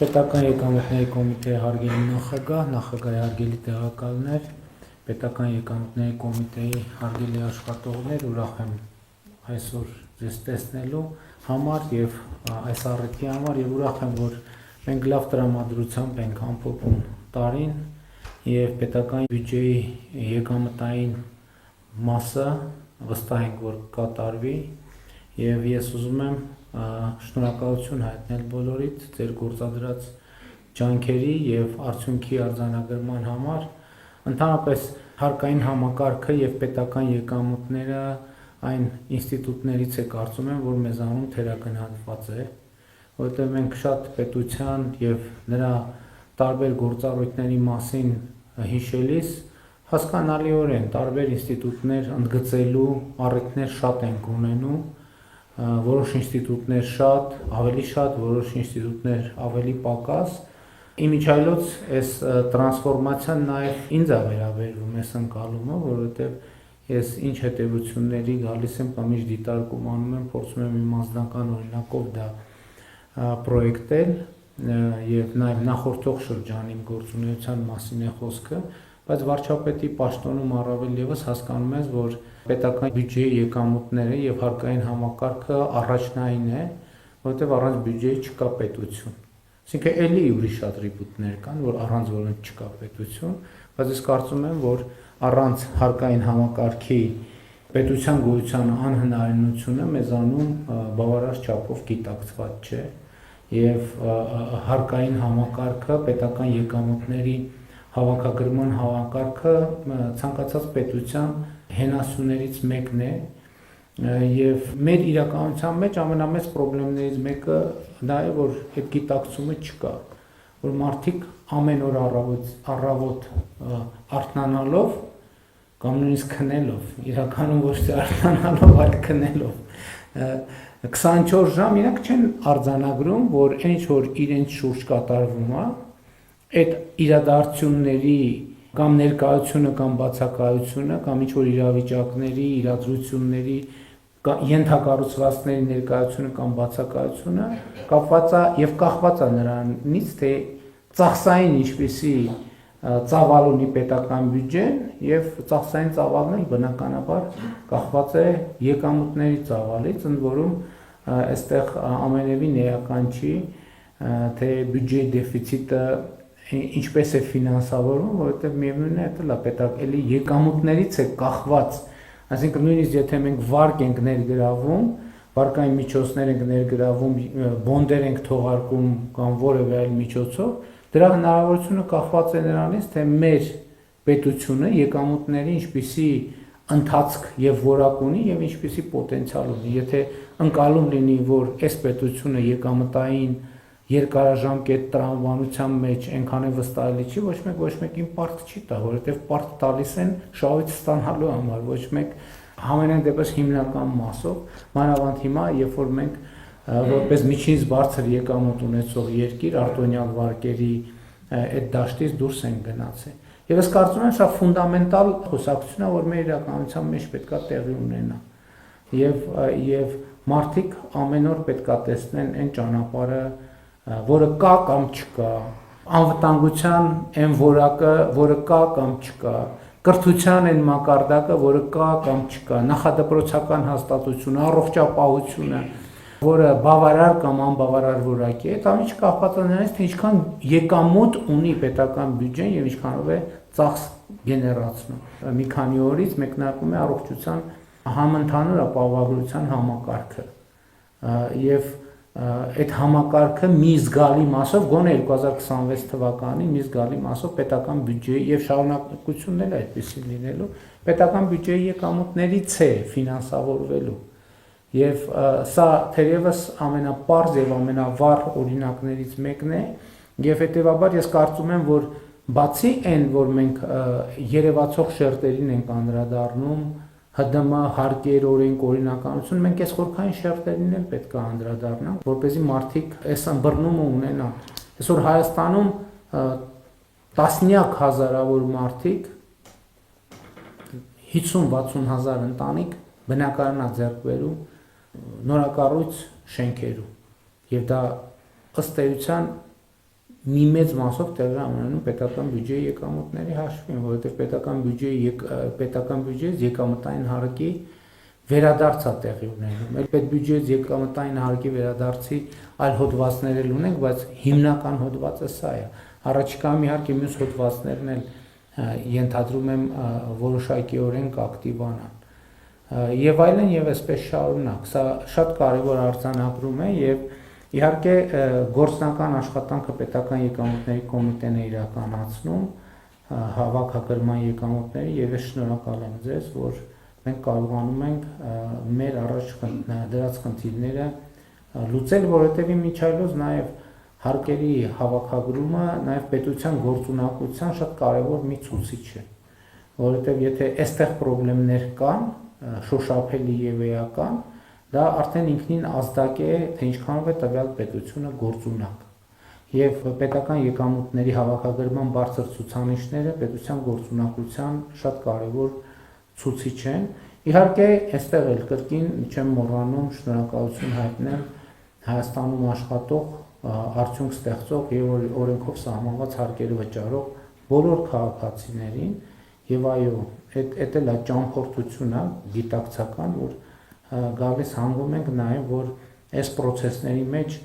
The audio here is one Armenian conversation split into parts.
Պետական եկամուտների կոմիտեի հարգելի նախագահ, նախագահի հարգելի տեղակալներ, պետական եկամուտների կոմիտեի հարգելի աշխատողներ, ուրախ եմ այսօր ձեզ տեսնելու համար եւ այս առիթի համար եւ ուրախ եմ, որ մենք լավ տրամադրությամբ ենք ամփոփում տարին եւ պետական բյուջեի եկամտային մասը վստահ ենք, որ կատարվի եւ ես ուզում եմ շնորհակալություն հայտնել բոլորիդ ձեր գործադրած ջանքերի եւ արդյունքի արձանագրման համար։ Ընդհանրապես հարկային համակարգը եւ պետական եկամուտները այն ինստիտուտներից է կարծում եմ, որ մեզանում թերագնահատված է, որովհետեւ մենք շատ պետության եւ նրա տարբեր գործառույթների մասին հիշելիս հասկանալիորեն տարբեր ինստիտուտներ ընդգծելու առիթներ շատ ենք ունենում, որոշ ինստիտուտներ ավելի շատ, որոշ ինստիտուտներ ավելի պակաս։ Իմիջիայլոց այս տրանսֆորմացիան նաև ինձ է վերաբերվում այս ընկալումը, որովհետև ես ինչ հետևությունների գալիս եմ կամ ինչ դիտարկում անում եմ, փորձում եմ իմ անձնական օրինակով դա պրոյեկտել եւ նաև նախորդող շրջանի գործունեության մասին է խոսքը, բայց վարչապետի պաշտոնում առավել եւս հասկանում ես, որ պետական բյուջեի եկամուտները եւ հարկային համակարգը առաջնային է, որովհետեւ առանց բյուջեի չկա պետություն։ Այսինքն էլի ուրիշ ատրիբուտներ կան, որ առանց որոնց չկա պետություն, բայց ես կարծում եմ, որ առանց հարկային համակարգի պետության գոյության անհնարինությունը մեզանում բավարար չափով գիտակցված չէ եւ հարկային համակարգը պետական եկամուտների հավաքագրման համակարգը ցանկացած պետության հենասյուներից մեկն է եւ մեր իրականության մեջ ամենամեծ խնդիրներից մեկը դա է, որ այդ գիտակցումը չկա, որ մարդիկ ամեն օր առավոտ արթնանալով կամ նույնիսկ քնելով, իրականում ոչ թե արթնանալով, այլ քնելով 24 ժամ իրանք չեն արձանագրում, որ այն ինչ որ իրենց շուրջ կատարվում է, այդ իրադարձությունների կամ ներկայությունը կամ բացակայությունը կամ ինչ որ իրավիճակների, իրադրությունների ենթակառուցվածքների ներկայությունը կամ բացակայությունը կապված է եւ կախված է նրանից, թե ծախսային ինչպիսի ծավալ ունի պետական բյուջեն եւ ծախսային ծավալն էլ բնականաբար կախված է եկամուտների ծավալից, ընդ որում այստեղ ամենևին էական չի, թե բյուջեի դեֆիցիտը ինչպես է ֆինանսավորվում, որովհետև միևնույն է, դա պետական եկամուտներից է կախված, այսինքն նույնիսկ եթե մենք վարկ ենք ներգրավում, վարկային միջոցներ ենք ներգրավում, բոնդեր ենք թողարկում կամ որևէ այլ միջոցով, դրա հնարավորությունը կախված է նրանից, թե մեր պետությունը եկամուտների ինչպիսի ընթացք եւ որակ ունի եւ ինչպիսի պոտենցիալ ունի, եթե ընկալում լինի, որ այս պետությունը եկամտային երկարաժամկետ տրամաբանության մեջ այնքան է վստահելի չի, ոչ մեկին պարտ չի տա, որովհետև պարտ տալիս են շահույթ ստանալու համար, ոչ մեկ համենայն դեպս հիմնական մասով, մանավանդ հիմա, երբ որ մենք որպես միջինից բարձր եկամուտ ունեցող երկիր արտոնյալ վարկերի այդ դաշտից դուրս են գնացել։ Եվ ես կարծում եմ, սա ֆունդամենտալ խոսակցություն է, որ մեր իրականության մեջ պետքա տեղի ունենա։ Եվ մարդիկ ամեն օր պետքա տեսնեն այն ճանապարհը, որը կա կամ չկա, անվտանգության այն որակը, որը կա կամ չկա, կրթության այն մակարդակը, որը կա կամ չկա, նախադպրոցական հաստատությունը, առողջապահությունը, որը բավարար կամ անբավարար որակի է, դա ինչ կապված է նրանից, թե ինչքան եկամուտ ունի պետական բյուջեն եւ ինչքանով է ծախս գեներացնում։ Մի քանի օրից մեկնարկում է առողջության համընդհանուր ապահովագրության համակարգը եւ այդ համակարգը մի զգալի մասով գոնե 2026 թվականին մի զգալի մասով պետական բյուջեի եւ շարունակությունն էլ այդպեսին լինելու պետական բյուջեի եկամուտներից է ֆինանսավորվելու եւ սա թերևս ամենապարզ եւ ամենավառ օրինակներից մեկն է եւ հետեւաբար ես կարծում եմ, որ բացի այն, որ մենք երևացող շերտերին ենք անդրադառնում ՀԴՄ հարկեր, օրենք, օրինականություն, մենք այս խորքային շերտերին էլ պետք է անդրադառնանք, որպեսզի մարդիկ այս ըմբռնումը ունենան։ Այսօր Հայաստանում տասնյակ հազարավոր մարդիկ 50-60 հազար ընտանիք բնակարանա ձեռք բերում նորակառույց շենքերում եւ դա ըստ էության մի մեծ մասով տեղի ունենում պետական բյուջեի եկամուտների հաշվին, որովհետև պետական բյուջեից եկամտային հարկի վերադարձ է տեղի ունենում։ Այլ պետբյուջեից եկամտային հարկի վերադարձի այլ հոդվածներ էլ ունենք, բայց հիմնական հոդվածը սա է։ Առաջիկայում իհարկե մյուս հոդվածներն էլ ենթադրում եմ որոշակիորեն կակտիվանան։ Եվ այլն եւ այսպես շարունակ։ Սա շատ կարեւոր արձանագրում է եւ իհարկե գործնական աշխատանքը պետական եկամուտների կոմիտեն է իրականացնում հավաքագրման եկամուտների եւ ես շնորհակալ եմ ձեզ, որ մենք կարողանում ենք մեր առաջ դրած խնդիրները լուծել, որովհետեւ իմիջայլոց նաեւ հարկերի հավաքագրումը նաեւ պետության գործունակության շատ կարեւոր մի ցուցիչ է, որովհետեւ եթե այստեղ խնդիրներ կան, շոշափելի եւ էական, դա արդեն ինքնին ազդակ է, թե ինչքանով է տվյալ պետությունը գործունակ։ Եվ պետական եկամուտների հավաքագրման բարձր ցուցանիշները պետության գործունակության շատ կարևոր ցուցիչ են։ Իհարկե, այստեղ էլ կրկին չեմ մոռանում շնորհակալություն հայտնել Հայաստանում աշխատող, արդյունք ստեղծող եւ օրենքով սահմանված հարկերը վճարող բոլոր քաղաքացիներին եւ այո, այդ էլ է ճամփորդությունը գիտակցական, որ գալիս հանգում ենք նաև, որ այս պրոցեսների մեջ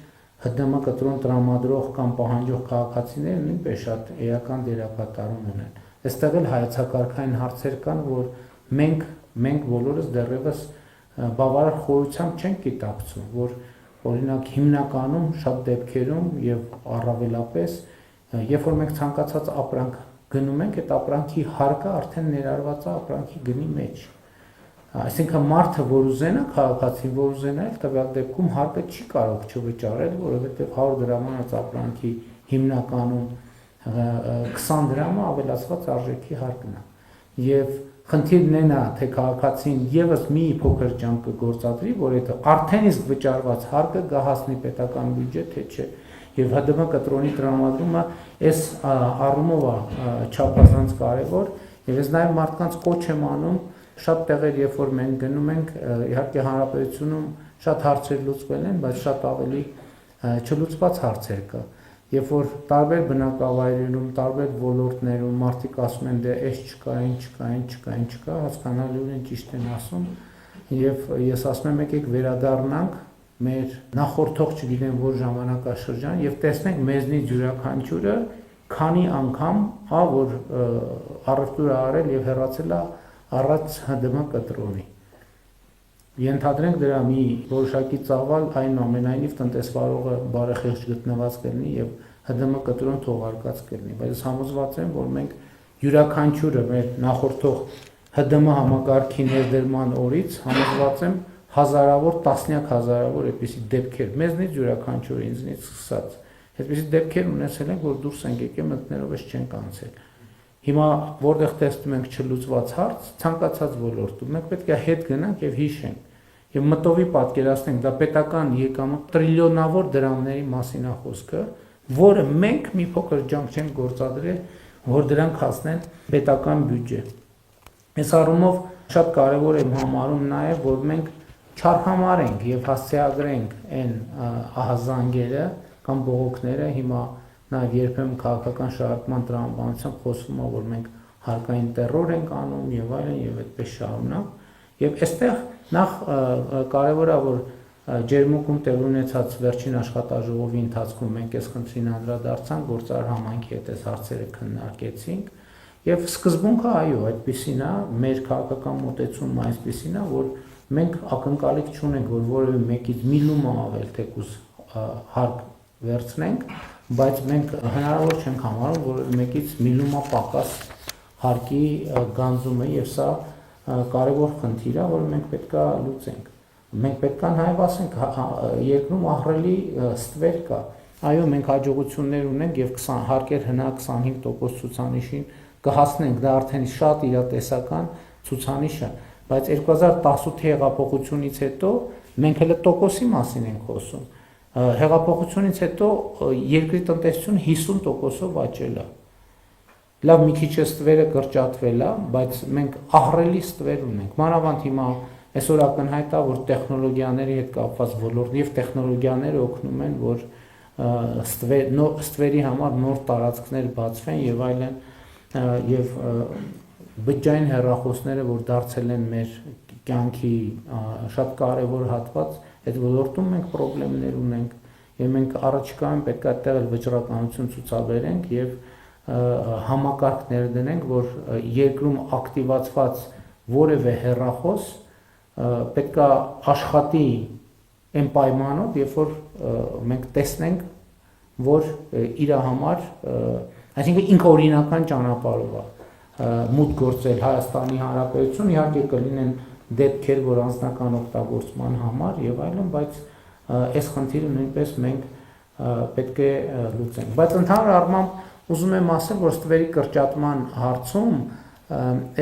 ՀԴՄ կտրոն տրամադրող կամ պահանջող քաղաքացիները նույնպես շատ էական դերակատարում ունեն։ Այստեղ էլ հայեցակարգային հարցեր կան, որ մենք բոլորս դեռևս բավարար խորությամբ չենք գիտակցում, որ օրինակ հիմնականում շատ դեպքերում եւ առավելապես, երբ որ մենք ցանկացած ապրանք գնում ենք, այդ ապրանքի հարկը արդեն ներառված է ապրանքի գնի մեջ։ Այսինքն մարդը, որ ուզենա, քաղաքացին, որ ուզենա, տվյալ դեպքում հարկը չի կարող չվճարել, որովհետև 100 դրամանոց ապրանքի հիմնականում 20 դրամը ավելացված արժեքի հարկն է։ Եվ խնդիրն այն է, թե քաղաքացին եւս մի փոքր ջանք կգործադրի, որ այդ արդեն իսկ վճարված հարկը գահացնի պետական բյուջե, թե չէ։ Եվ ՀԴՄ կտրոնի տրամադրումը այս առումով է չափազանց կարևոր, եւ ես նաեւ մարդկանց կոչ եմ անում շատ տեղեր, երբ որ մենք գնում ենք, իհարկե հանրապետությունում շատ հարցեր լուծվել են, բայց շատ ավելի չլուծված հարցեր կա։ Երբ որ տարբեր բնակավայրերում, տարբեր ոլորտներում մարդիկ ասում են, դե այս չկա, հասկանալիորեն ճիշտ են ասում, եւ ես ասում եմ, եկեք վերադառնանք մեր նախորդող չգիտեմ որ ժամանակաշրջան եւ տեսնենք մեզնից յուրաքանչյուրը քանի անգամ որ առևտուր է արել եւ հեռացել է առած ՀԴՄ կտրոնի։ Ենթադրենք դրա մի որոշակի ծավալ այնուամենայնիվ տնտեսվարողը բարեխիղճ գտնված կլինի եւ ՀԴՄ կտրոն թողարկած կլինի, բայց համոզված եմ, որ մենք յուրաքանչյուրը մեր նախորդող ՀԴՄ համակարգի ներդրման օրից համոզված եմ հազարավոր, տասնյակ հազարավոր այդպիսի դեպքեր, մեզնից յուրաքանչյուր ինձնից սկսած, այդպիսի դեպքեր ունեցել ենք, որ դուրս ենք եկել մտնելով ես չենք անցել։ Հիմա որտեղ տեսնում ենք չլուծված հարց, ցանկացած ոլորտում մենք պետք է հետ գնանք եւ հիշենք։ Եվ մտովի պատկերացնենք, դա պետական եկամուտ տրիլիոնավոր դրամների մասին է խոսքը, որը մենք մի փոքր ջանք չենք գործադրել, որ դրանք հասնեն պետական բյուջե։ Այս առումով շատ կարևոր եմ համարում նաեւ, որ մենք չարհամարենք եւ հասցեագրենք այն ահազանգերը կամ բողոքները հիմա նաեւ երբեմն քաղաքական շարժման տրամաբանությամբ խոսվում է, որ մենք հարկային տերոր ենք անում եւ այլն եւ այդպես շարունակ։ Եվ այստեղ նախ կարևոր է, որ ջերմուկում տեղ ունեցած վերջին աշխատաժողովի ընթացքում մենք այս խնդրին անդրադարձանք, գործարար համայնքի հետ այս հարցերը քննարկեցինք եւ սկզբունքը այո, այդպեսին է, մեր քաղաքական մոտեցումը այսպեսին է, որ մենք ակնկալիք չունենք, որ որևէ մեկից մի լում ավել թեկուզ հարկ վերցնենք, բայց մենք հնարավոր չենք համարում, որ մեկից մի լումա պակաս հարկի գանձումը եւ սա կարևոր խնդիր է, որը մենք պետք է լուծենք։ Մենք պետք է նաեւ ասենք երկրում ահռելի ստվեր կա։ Այո, մենք հաջողություններ ունենք եւ 20 հարկեր հնա 25% ցուցանիշին կհասնենք, դա արդեն շատ իրատեսական ցուցանիշ է, բայց 2018 հեղափոխությունից հետո մենք հենց տոկոսի մասին ենք խոսում։ Հեղափոխությունից հետո երկրի տնտեսությունը 50%-ով աճել է։ Լավ մի քիչ ստվերը կրճատվել է, բայց մենք ահռելի ստվեր ունենք։ Մանավանդ հիմա այսօր ակնհայտ է, որ տեխնոլոգիաների հետ կապված ոլորտն եւ տեխնոլոգիաները օգնում են, որ ստվերի համար նոր տարածքներ բացվեն եւ այլն եւ բջջային հեռախոսները, որ դարձել են մեր կյանքի շատ կարևոր հատված, այդ ոլորտում մենք խնդիրներ ունենք եւ մենք առաջիկայում պետք է այդտեղ վճռականություն ցուցաբերենք եւ համակարգներ դնենք, որ երկրում ակտիվացված որևէ հեռախոս պետք է աշխատի այն պայմանով, երբ որ մենք տեսնենք, որ իր համար, այսինքն ինքնօրինական ճանապարհով է մուտք գործել Հայաստանի Հանրապետություն, իհարկե կլինեն դեպքեր, որ անձնական օգտագործման համար եւ այլն, բայց այս խնդիրը նույնպես մենք պետք է լուծենք։ Բայց ընդհանուր առմամբ ուզում եմ ասել, որ ստվերի կրճատման հարցում,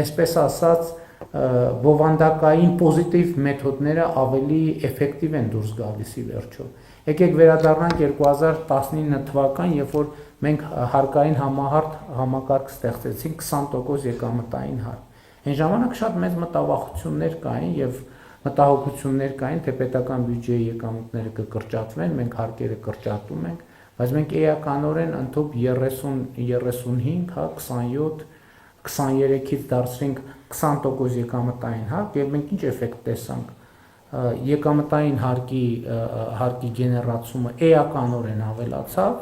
այսպես ասած, բովանդակային պոզիտիվ մեթոդները ավելի էֆեկտիվ են դուրս գալիս ի վերջո։ Եկեք վերադառնանք 2019 թվական, երբ որ մենք հարկային համահարթ համակարգ ստեղծեցինք 20% եկամտային հարկ։ Այն ժամանակ շատ մեծ մտավախություններ կային եւ մտահոգություններ կային, թե պետական բյուջեի եկամուտները կկրճատվեն, մենք հարկերը կրճատում ենք, բայց մենք էականորեն ընդհանուր 30-35, 27 23-ից դարձրինք 20% եկամտային հարկ եւ մենք ինչ էֆեկտ տեսանք։ Եկամտային հարկի գեներացումը էականորեն ավելացավ,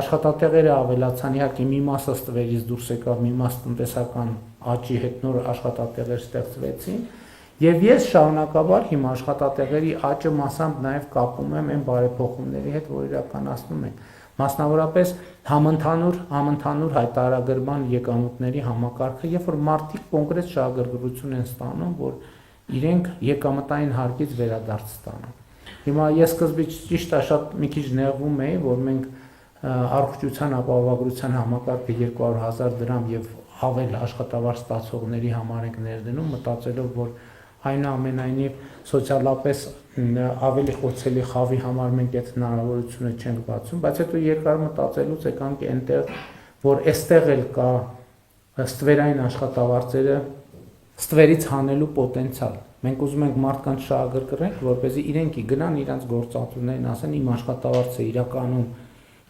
աշխատատեղերը ավելացան, իհարկե մի մասը ստվերից դուրս եկավ, մի մասը տնտեսական աճի հետ նոր աշխատատեղեր ստեղծվեցին եւ ես շարունակաբար հիմա աշխատատեղերի աճը մասամբ նաեւ կապում եմ այն բարեփոխումների հետ, որ իրականացնում ենք։ Մասնավորապես համընդհանուր հայտարարագրման եկամուտների համակարգը, երբ որ մարդիկ կոնկրետ շահագրգռություն են ստանում, որ իրենք եկամտային հարկից վերադարձ ստանան։ Հիմա ես սկզբից ճիշտ է շատ մի քիչ նեղվում էի, որ մենք առողջության ապահովագրության համակարգը 200,000 դրամ եւ ավել աշխատավարձ ստացողների համար ենք ներդնում, մտածելով, որ այնուամենայնիվ սոցիալապես ավելի խոցելի խավի համար մենք այդ հնարավորությունը չենք բացում, բայց հետո երկար մտածելուց եկանք այնտեղ, որ այստեղ էլ կա ստվերային աշխատավարձերը ստվերից հանելու պոտենցիալ։ Մենք ուզում ենք մարդկանց շահագրգռենք, որպեսզի իրենք գնան իրանց գործատուներին, ասեն իմ աշխատավարձը իրականում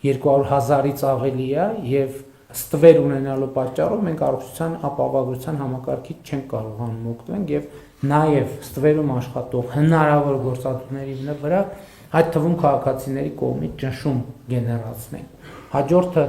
200,000-ից ավելի է եւ ստվեր ունենալու պատճառով մենք առողջության ապահովագրության համակարգից չենք կարողանում օգտվել եւ նաեւ ստվերում աշխատող հնարավոր գործատուների վրա այդ թվում քաղաքացիների կողմից ճնշում գեներացնենք։ Հաջորդը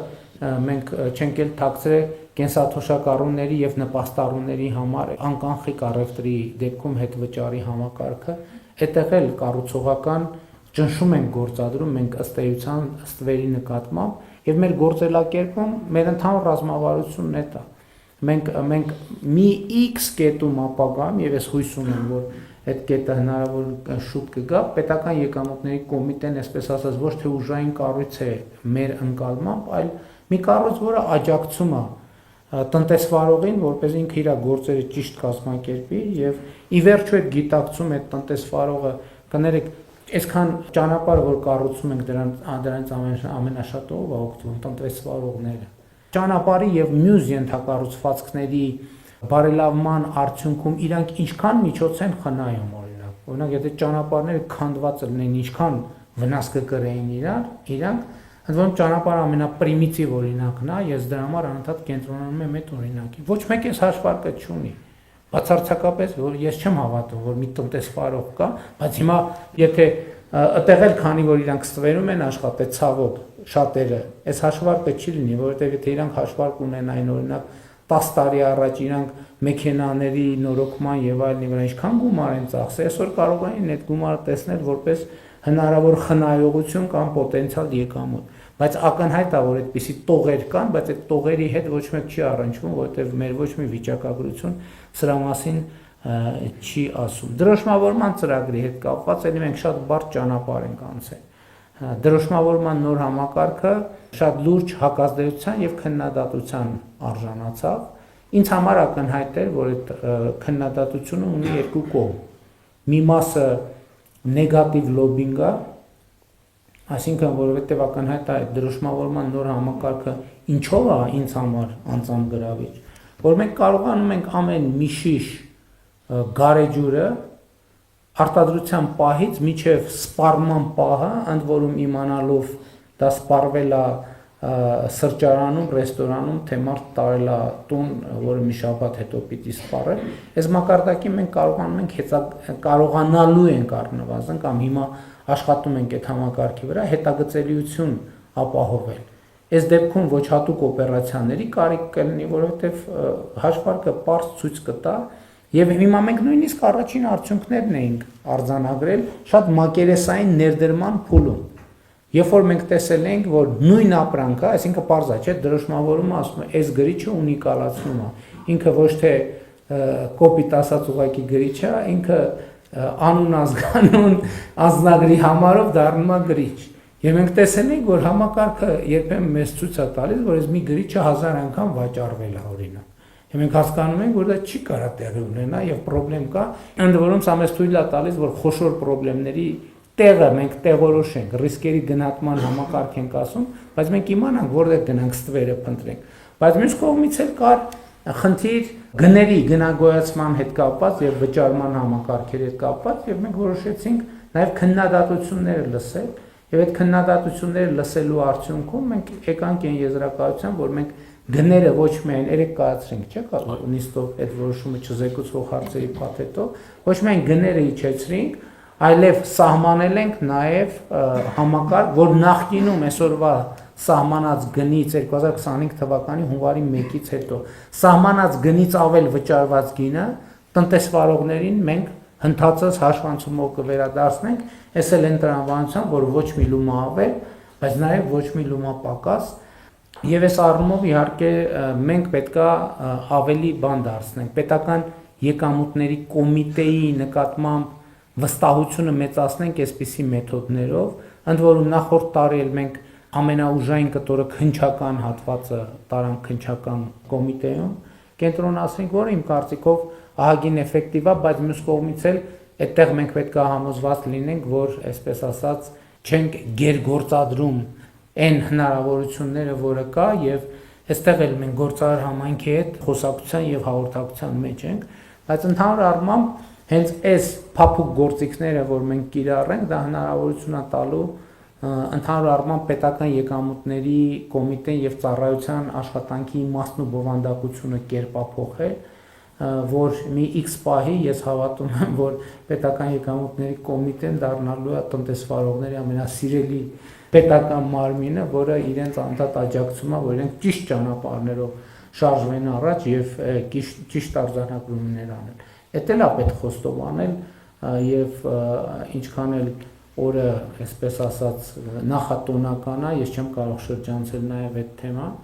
մենք չենք էլ ཐակցրել կենսաթոշակառուների եւ նպաստառուների համար անկանխիկ առևտրի դեպքում հետվճարի համակարգը, այդտեղ էլ կառուցողական ճնշում ենք գործադրում մենք ըստ էության ստվերի նկատմամբ եւ մեր գործելակերպում մեր ընդհանուր ռազմավարությունն է դա։ Մենք մի X կետում ապագայում եւ ես հույս ունեմ, որ այդ կետը հնարավոր շուտ կգա, պետական եկամուտների կոմիտեն, այսպես ասած, ոչ թե ուժային կառույց է մեր ընկալմամբ, այլ մի կառույց, որը աջակցում է տնտեսվարողին, որպես ինքը իր գործերը ճիշտ կազմակերպի եւ ի վերջո այդ գիտակցում այդ տնտեսվարողը կներեք այսքան ճանապարհ որ կառուցում ենք դրանից ամենաշատը ով է օգտվում տնտեսվարողները ճանապարհի եւ մյուս ենթակառուցվածքների բարելավման արդյունքում իրանք ինչքան միջոց են խնայում օրինակ եթե ճանապարհները քանդված լինեն ինչքան վնաս կկրեին իրանք ընդ որում ճանապարհը ամենապրիմիտիվ օրինակն է ես դրա համար անընդհատ կենտրոնանում եմ այդ օրինակի ոչ մեկ էս հաշվարկը չունի բացարձակապես որ ես չեմ հավատում որ մի տնտեսվարող կա բայց հիմա եթե այդտեղ էլ քանի որ իրանք ստվերում են աշխատել ցավոք շատերը այս հաշվարկը չի լինի որովհետեւ եթե իրանք հաշվարկ ունենային օրինակ 10 տարի առաջ իրանք մեքենաների նորոգման եւ այլնի վրա ինչքան գումար են ծախսել այսօր կարող են այդ գումարը տեսնել որպես հնարավոր խնայողություն կամ պոտենցիալ եկամուտ բայց ակնհայտ է որ այդպիսի տողեր կան բայց այդ տողերի հետ ոչ մեկ չի առնչվում որովհետեւ մեր ոչ մի վիճակագրություն սրա մասին չի ասում դրոշմավորման ծրագրի հետ կապված ելի մենք շատ բարդ ճանապարհ ենք անցել դրոշմավորման նոր համակարգը շատ լուրջ հակազդեցության եւ քննադատության արժանացավ ինձ համար ակնհայտ էր որ այդ քննադատությունը ունի երկու կողմ մի մասը նեգատիվ լոբինգ է այսինքն որովհետեւ ակնհայտ է դրոշմավորման նոր համակարգը ինչով է ինձ համար անձամբ գրավիչ որ մենք կարողանում ենք ամեն մի շիշ գարեջուրը արտադրության պահից միջև սպառման պահը ընդ որում իմանալով դա սպառվել է սրճարանում, ռեստորանում, թե մարդ տարել է տուն, որը մի շաբաթ հետո պիտի սպառել, այս մակարդակի մենք կարողանալու ենք առնվազն կամ հիմա աշխատում ենք այդ համակարգի վրա հետագծելիություն ապահովել։ Այս դեպքում ոչ հատուկ օպերացիաների կարիք կլինի, որովհետև հաշվարկը պարզ ցույց կտա, եւ հիմա մենք նույնիսկ առաջին արդյունքներն էինք արձանագրել շատ մակերեսային ներդրման փուլում։ Երբ որ մենք տեսել ենք, որ նույն ապրանքը, այսինքն պարզ է, չէ՞, դրոշմավորումը ասում է, այս գրիչը ունիկալացնում է, ինքը ոչ թե կոպիտ ասած ուղղակի գրիչ է, ինքը անուն ազգանուն անձնագրի համարով դառնում է գրիչ։ Եվ մենք տեսել ենք, որ համակարգը երբեմն մեզ ցույց է տալիս, որ այս մի գրիչը 1000 անգամ վաճառվել է օրինակ։ Եվ մենք հասկանում ենք, որ դա չի կարող տեղի ունենա եւ խնդրեմ կա, ընդ որում սա մեզ թույլ է տալիս, որ խոշոր խնդիրների տեղը մենք տեղորոշենք, ռիսկերի գնահատման համակարգ ենք ասում, բայց մենք իմանանք, որտեղ գնանք ստվերը փնտրենք։ Բայց մյուս կողմից էլ կար խնդիր գների գնագոյացման հետ կապված եւ վճարման համակարգերի հետ կապված, եւ մենք որոշեցինք նաեւ քննադատությունները լսել, եւ այդ քննադատությունները լսելու արդյունքում մենք եկանք այն եզրակացության, որ մենք գները ոչ միայն երեք կայացրինք, չէ՞, նիստով այդ որոշումը չզեկուցող հարցերի փաթեթով, ոչ միայն գները իջեցրինք, այլև սահմանել ենք նաև համակարգ, որ նախկինում այսօրվա սահմանած գնից 2025 թվականի հունվարի 1-ից հետո սահմանած գնից ավել վճարված գինը տնտեսվարողներին մենք հնդածած հաշվանցումով կվերադարձնենք, այս էլ են տրամաբանության, որ ոչ մի լումա ավել, բայց նաև ոչ մի լումա պակաս, եւ այս առումով իհարկե մենք պետքա ավելի բան դարձնենք, պետական եկամուտների կոմիտեի նկատմամբ վստահությունը մեծացնենք այսպիսի մեթոդներով, ընդ որում նախորդ տարի էլ մենք ամենաուժային կտորը քննչական հատվածը տարանք քննչական կոմիտեում, կենտրոնացրինք, որը իմ կարծիքով ահագին էֆեկտիվ է, բայց մյուս կողմից էլ այդտեղ մենք պետք է համոզված լինենք, որ այսպես ասած չենք գերգործադրում այն հնարավորությունները, որը կա, եւ այստեղ էլ մենք գործարար համայնքի հետ խոսակցության եւ հաղորդակցության մեջ ենք, բայց ընդհանուր առմամբ հենց այս փափուկ գործիքները, որ մենք կիրառենք, դա հնարավորություն է տալու ընդհանուր առմամբ պետական եկամուտների կոմիտեն եւ ծառայության աշխատանքի իմաստն ու բովանդակությունը կերպափոխել, որ մի X պահի ես հավատում եմ, որ պետական եկամուտների կոմիտեն դառնալու է տնտեսվարողների ամենասիրելի պետական մարմինը, որը իրենց անդադ աջակցում է, որ իրենք ճիշտ ճանապարհներով շարժվեն առաջ եւ ճիշտ արձանագրումներ անեն։ Էդ էլ է պետք խոստովանել եւ ինչքան էլ օրը, այսպես ասած, նախատոնական է, ես չեմ կարող շրջանցել նաեւ այդ թեման,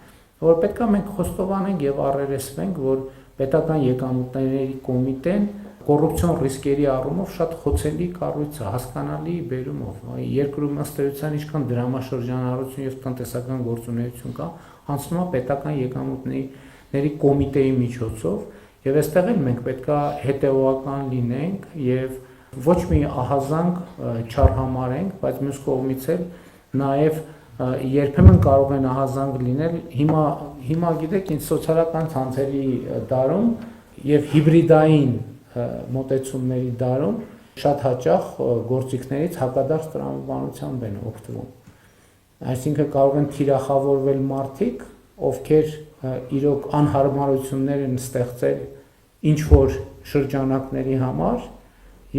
որ պետք է մենք խոստովանենք եւ առերեսվենք, որ պետական եկամուտների կոմիտեն կոռուպցիոն ռիսկերի առումով շատ խոցելի կառույց է, հասկանալի բերումով։ Երկրում ըստ էության ինչքան դրամաշրջանառություն եւ տնտեսական գործունեություն կա, անցնում է պետական եկամուտների կոմիտեի միջոցով, եւ այստեղ էլ մենք պետք է հետեւողական լինենք եւ ոչ մի ահազանգ չարհամարենք, բայց մյուս կողմից էլ նաեւ երբեմն կարող են ահազանգ լինել հիմա գիտեք ինչ սոցիալական ցանցերի դարում եւ հիբրիդային մոտեցումների դարում շատ հաճախ գործիքներից հակադարձ տրամաբանությամբ են օգտվում։ Այսինքն կարող են թիրախավորվել մարդիկ, ովքեր իրոք անհարմարություններ են ստեղծել ինչ որ շրջանակների համար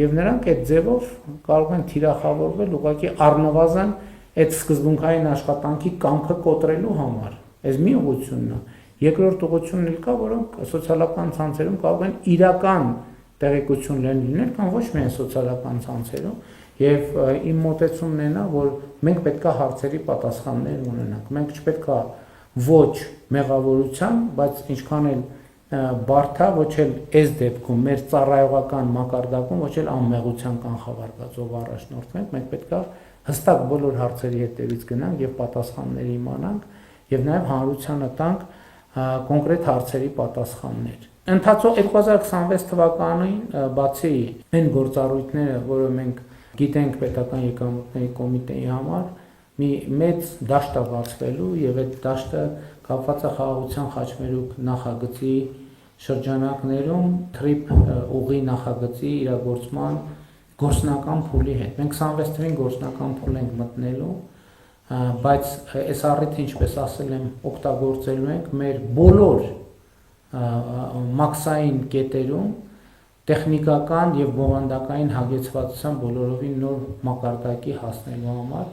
եւ նրանք այդ ձևով կարող են թիրախավորվել ուղղակի առնվազն այդ սկզբունքային աշխատանքի կամքը կոտրելու համար։ Այս մի ուղղությունն է։ Երկրորդ ուղղությունն էլ կա, որոնք սոցիալական ցանցերում կարող են իրական տեղեկություն լինել կամ ոչ միայն սոցիալական ցանցերում եւ իմ մոտեցումն է նա, որ մենք պետքա հարցերի պատասխաններ ունենանք։ Մենք չպետք է ոչ մեղավորության, բայց ինչքան էլ բարդ է, ոչ էլ այս դեպքում մեր ծառայողական մակարդակում ոչ էլ անմեղության կանխավարկածով առաջնորդվենք, մենք պետքա հստակ բոլոր հարցերի հետևից գնանք եւ պատասխաններ իմանանք եւ նաեւ հանրությանը տանք կոնկրետ հարցերի պատասխաններ։ Ընթացող 2026 թվականին բացի այն գործառույթները, որը մենք գիտենք պետական եկամուտների կոմիտեի համար, մի մեծ դաշտ է բացվելու եւ այդ դաշտը կապված է խաղաղության խաչմերուկ նախագծի շրջանակներում թրիփ ուղի նախագծի իրագործման գործնական փուլի հետ։ Մենք 26 թվականին գործնական փուլ ենք մտնելու բայց այս առիթը ինչպես ասել եմ օգտագործելու ենք մեր բոլոր մաքսային կետերում տեխնիկական եւ բովանդակային հագեցվածության բոլորովին նոր մակարդակի հասնելու համար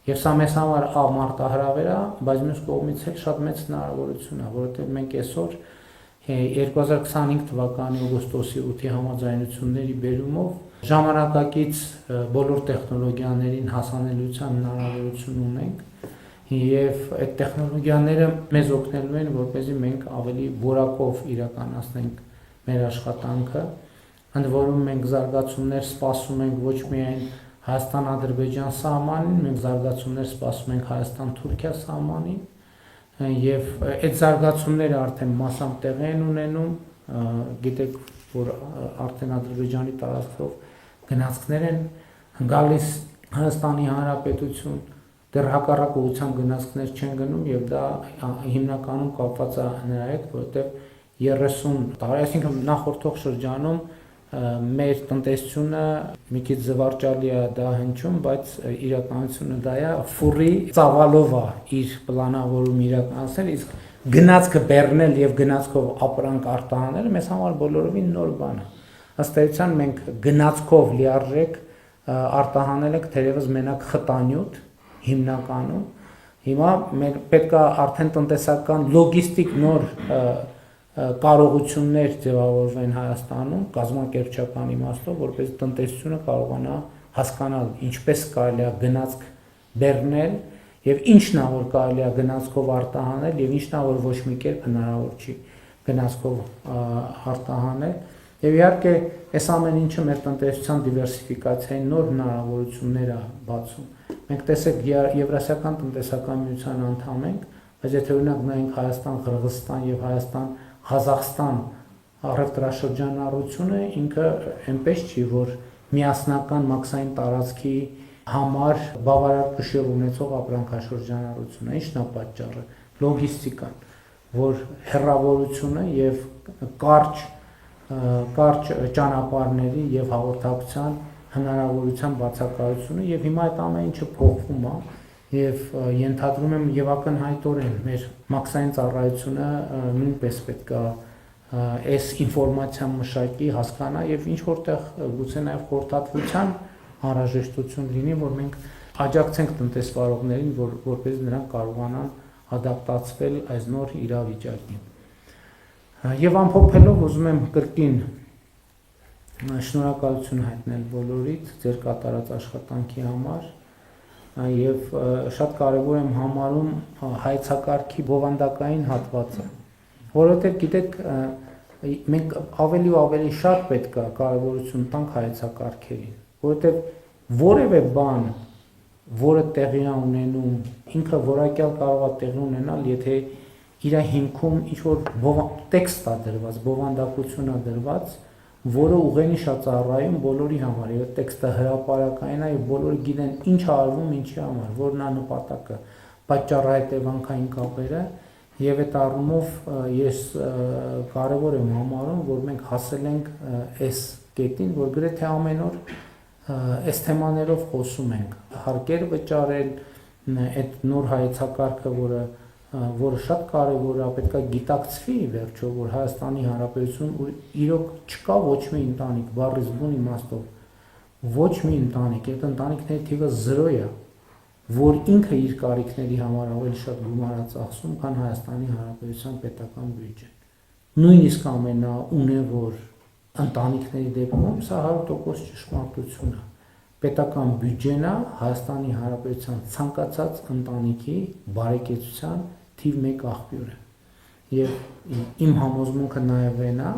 եւ սա մեզ համար մարտահրավեր է, բայց մյուս կողմից էլ շատ մեծ հնարավորություն է, որովհետեւ մենք այսօր 2025 թվականի օգոստոսի 8-ի համաձայնությունների բերումով ժամանակակից բոլոր տեխնոլոգիաներին հասանելիության հնարավորություն ունենք եւ այդ տեխնոլոգիաները մեզ օգնելու են, որպեսզի մենք ավելի որակով իրականացնենք մեր աշխատանքը, ընդ որում մենք զարգացումներ սպասում ենք ոչ միայն Հայաստան-Ադրբեջան սահմանին, մենք զարգացումներ սպասում ենք Հայաստան-Թուրքիա սահմանին եւ այդ զարգացումները արդեն մասամբ տեղի են ունենում, գիտեք, որ արդեն Ադրբեջանի տարածքով գնացքներ են գալիս Հայաստանի Հանրապետություն, դեռ հակառակ ուղղությամբ գնացքներ չեն գնում եւ դա հիմնականում կապված է նրա հետ, որովհետեւ 30 տարի, այսինքն նախորդող շրջանում մեր տնտեսությունը մի քիչ զվարճալի է դա հնչում, բայց իրականությունը դա է ֆուրի ծավալով է իր պլանավորում իրականացնել, իսկ գնացքը բեռնել եւ գնացքով ապրանք արտահանել մեզ համար բոլորովին նոր բան է։ Ըստ էության մենք գնացքով լիարժեք արտահանել ենք թերևս մենակ խտանյութ հիմնականում։ Հիմա մենք պետք է արդեն տնտեսական լոգիստիկ նոր կարողություններ ձևավորվեն Հայաստանում կազմակերպչական իմաստով, որպես տնտեսությունը կարողանա հասկանալ ինչպես կարելի է գնացք բեռնել եւ ինչն է որ կարելի է գնացքով արտահանել եւ ինչն է որ ոչ մի կերպ հնարավոր չի գնացքով արտահանել եւ իհարկե այս ամեն ինչը մեր տնտեսության դիվերսիֆիկացիայի նոր հնարավորություններ է բացում։ Մենք տեսեք Եվրասիական տնտեսական միության անդամ ենք, բայց եթե օրինակ նայենք Հայաստան, Қырғызստան եւ Հայաստան Ղազախստան առևտրաշրջանառությունը ինքը այնպես չի, որ միասնական մաքսային տարածքի համար բավարար փշուր ունեցող ապրանքաշրջանառությունը, ինչն է պատճառը, լոգիստիկան, որ հեռավորությունը եւ կարճ ճանապարհների եւ հաղորդակցության հնարավորության բացակայությունը եւ հիմա այդ ամեն ինչը փոխվում է եւ ենթադրում եմ եւ ակնհայտորեն մեր մաքսային ծառայությունը նույնպես պետք է այս ինֆորմացիա մշակի, հասկանա եւ ինչ որտեղ գուցե նաեւ խորհրդատվության անհրաժեշտություն լինի, որ մենք աջակցենք տնտեսվարողներին, որպես նրանք կարողանան ադապտացվել այս նոր իրավիճակին։ Եվ ամփոփելով ուզում եմ կրկին շնորհակալություն հայտնել բոլորիդ ձեր կատարած աշխատանքի համար եւ շատ կարեւոր եմ համարում հայեցակարգի բովանդակային հատվածը, որովհետեւ գիտեք մենք ավելի ու ավելի շատ պետք է կարևորություն տանք հայեցակարգերին, որովհետեւ որևէ բան, որը տեղի է ունենում, ինքը որակյալ կարող է տեղի ունենալ, եթե իր հիմքում ինչ որ տեքստ է դրված, բովանդակություն է դրված, որը ուղենիշ է ծառայում բոլորի համար, եւ տեքստը հրապարակային է եւ բոլորը գիտեն ինչ է արվում, ինչի համար, որն է նպատակը, պատճառահետևանքային կապերը, եւ այդ առումով ես կարեւոր եմ համարում, որ մենք հասել ենք այս կետին, որ գրեթե ամեն օր այս թեմաներով խոսում ենք, հարկեր վճարել, այդ նոր հայեցակարգը, որը շատ կարևոր է, պետք է գիտակցվի վերջո, որ Հայաստանի Հանրապետություն իրոք չկա ոչ մի ընտանիք, բառից բուն իմաստով, ոչ մի ընտանիք, այդ ընտանիքների թիվը 0 է, որ ինքը իր կարիքների համար ավելի շատ գումար է ծախսում, քան Հայաստանի Հանրապետության պետական բյուջեն։ Նույնիսկ ամենաունևոր ընտանիքների դեպքում սա 100% ճշմարտություն է։ Պետական բյուջեն է Հայաստանի Հանրապետության ցանկացած ընտանիքի բարեկեցության թիվ 1 աղբյուրը։ Եվ իմ համոզմունքը նաև այն է,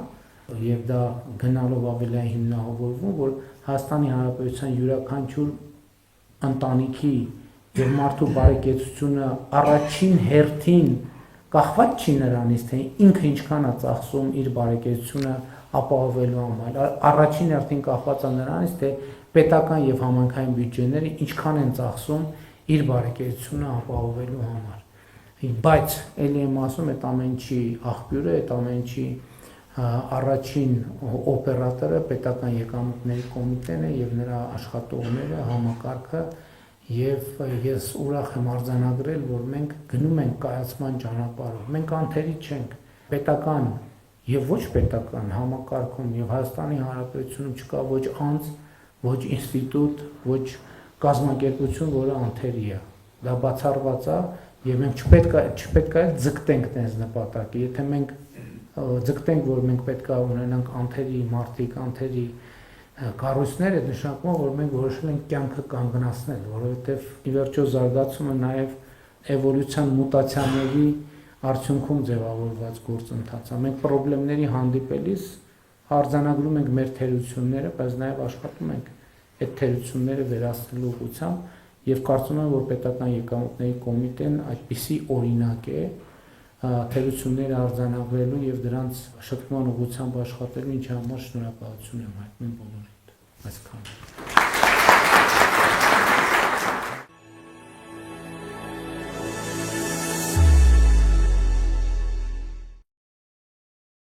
եւ դա գնալով ավելի հիմնավորվում, որ Հայաստանի Հանրապետության յուրաքանչյուր ընտանիքի եւ մարդու բարեկեցությունը առաջին հերթին կախված չի նրանից, թե ինքը ինչքան է ծախսում իր բարեկեցությունը ապահովելու համար, առաջին հերթին կախված է նրանից, թե պետական եւ համայնքային բյուջեները ինչքան են ծախսում իր բարեկեցությունը ապահովելու համար։ Բայց ելի եմ ասում, այդ ամեն ինչի աղբյուրը, այդ ամեն ինչի առաջին օպերատորը պետական եկամուտների կոմիտեն է եւ նրա աշխատողները, համակարգը Եվ ես ուրախ եմ արձանագրել, որ մենք գնում ենք կայացման ճանապարհով։ Մենք անթերի չենք։ Պետական եւ ոչ պետական համակարգում եւ Հայաստանի Հանրապետությունում չկա ոչ անձ, ոչ ինստիտուտ, ոչ կազմակերպություն, որը անթերի է։ Դա բացառված է եւ մենք չպետք է ձգտենք այս նպատակի։ Եթե մենք ձգտենք, որ մենք պետք է ունենանք անթերի մարդիկ, անթերի կառույցներ, այդ նշանակում է, որ մենք որոշել ենք կյանքը կանգնացնել, որովհետեւ ի վերջո զարգացումը նաեւ էվոլյուցիան մուտացիաների արդյունքում ձևավորված գործընթաց է։ Մենք խնդիրների հանդիպելիս արձանագրում ենք մեր թերությունները, բայց նաեւ աշխատում ենք այդ թերությունները վերացնելու ուղղությամբ եւ կարծում եմ, որ պետական եկամուտների կոմիտեն այդպիսի օրինակ է թերությունները արձանագրելու եւ դրանց շփման ուղղությամբ աշխատելու, ինչի համար շնորհակալություն եմ հայտնում բոլորիդ։ Այսքան։